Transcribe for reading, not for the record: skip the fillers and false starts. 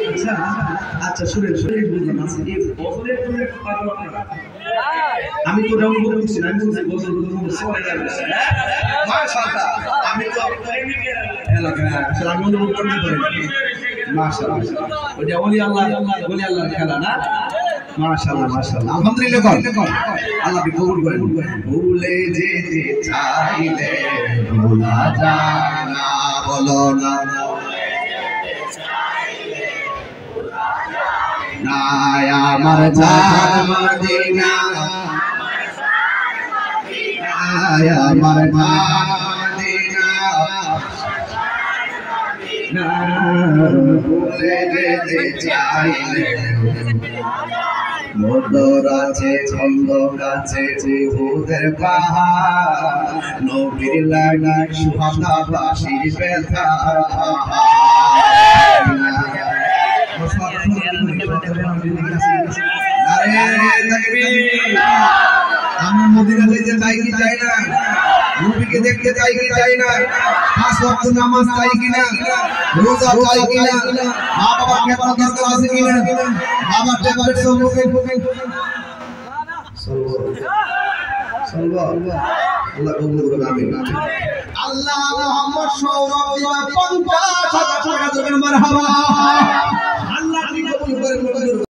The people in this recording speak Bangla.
আচ্ছা আচ্ছা শুনেন শুনেন বুঝলাম আচ্ছা এই বছরের জন্য একটু পারবো আপনারা আমি তো ডাউন করছি না আমি বলছি বছর মাশাআল্লাহ আমি তো এলাকা আসলে আমি অনুভব করতে পারি মাশাআল্লাহ ওটা ওলি আল্লাহ খেলা না মাশাআল্লাহ মাশাআল্লাহ আলহামদুলিল্লাহ কর আল্লাহ কবুল করেন ভুলে যেতে চাইলে ভোলা যায় না বলো না আমার জান মদিনা আমার মদিনা ভুলে যেতে চাইলে মধুর আছে ছন্দ কাছে জিহুদের পাহাড় নবীর লাগা সুহানা বাসির ব্যথা আমি মদিনা যেতে চাই কি চাই না নবীকে দেখতে চাই কি চাই না পাঁচ ওয়াক্ত নামাজ চাই কিনা রোজা চাই কিনা মা বাবার খেদমত দরকার আছে কিনা বাবার ট্যাবলেট সম্পর্কে আল্লাহ কবুল করুন আমিন আল্লাহ মুহাম্মদ সৌরভ দিবা 50,000 টাকা দেবেন মারহাবা